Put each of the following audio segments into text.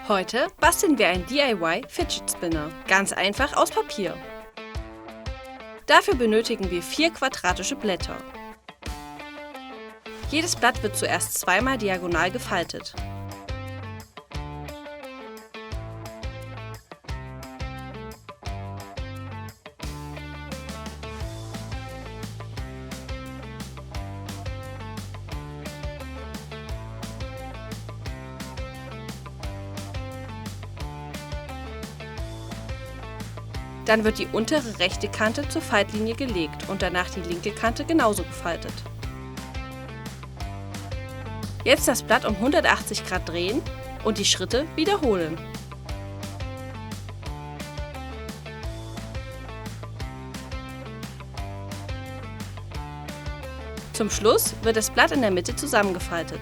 Heute basteln wir einen DIY Fidget Spinner, ganz einfach aus Papier. Dafür benötigen wir 4 quadratische Blätter. Jedes Blatt wird zuerst zweimal diagonal gefaltet. Dann wird die untere rechte Kante zur Faltlinie gelegt und danach die linke Kante genauso gefaltet. Jetzt das Blatt um 180 Grad drehen und die Schritte wiederholen. Zum Schluss wird das Blatt in der Mitte zusammengefaltet.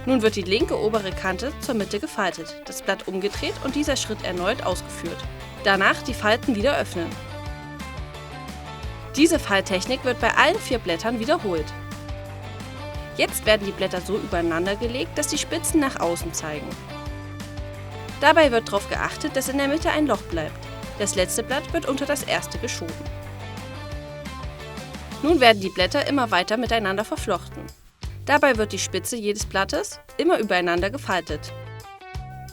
Nun wird die linke obere Kante zur Mitte gefaltet, das Blatt umgedreht und dieser Schritt erneut ausgeführt. Danach die Falten wieder öffnen. Diese Falttechnik wird bei allen 4 Blättern wiederholt. Jetzt werden die Blätter so übereinander gelegt, dass die Spitzen nach außen zeigen. Dabei wird darauf geachtet, dass in der Mitte ein Loch bleibt. Das letzte Blatt wird unter das erste geschoben. Nun werden die Blätter immer weiter miteinander verflochten. Dabei wird die Spitze jedes Blattes immer übereinander gefaltet.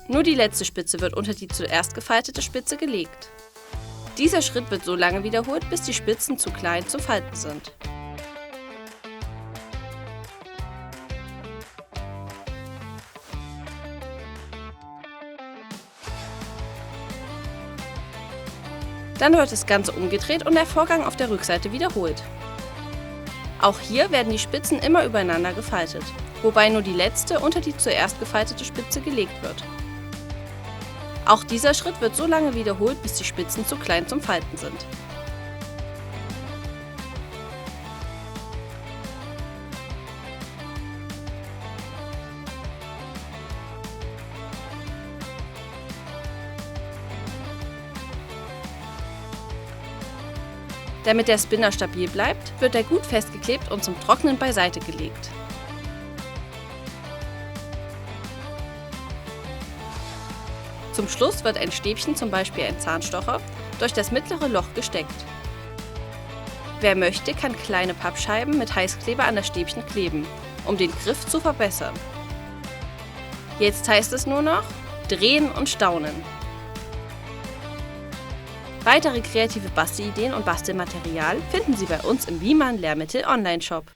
Nur die letzte Spitze wird unter die zuerst gefaltete Spitze gelegt. Dieser Schritt wird so lange wiederholt, bis die Spitzen zu klein zum Falten sind. Dann wird das Ganze umgedreht und der Vorgang auf der Rückseite wiederholt. Auch hier werden die Spitzen immer übereinander gefaltet, wobei nur die letzte unter die zuerst gefaltete Spitze gelegt wird. Auch dieser Schritt wird so lange wiederholt, bis die Spitzen zu klein zum Falten sind. Damit der Spinner stabil bleibt, wird er gut festgeklebt und zum Trocknen beiseite gelegt. Zum Schluss wird ein Stäbchen, zum Beispiel ein Zahnstocher, durch das mittlere Loch gesteckt. Wer möchte, kann kleine Pappscheiben mit Heißkleber an das Stäbchen kleben, um den Griff zu verbessern. Jetzt heißt es nur noch drehen und staunen. Weitere kreative Bastelideen und Bastelmaterial finden Sie bei uns im Wiemann Lehrmittel Online-Shop.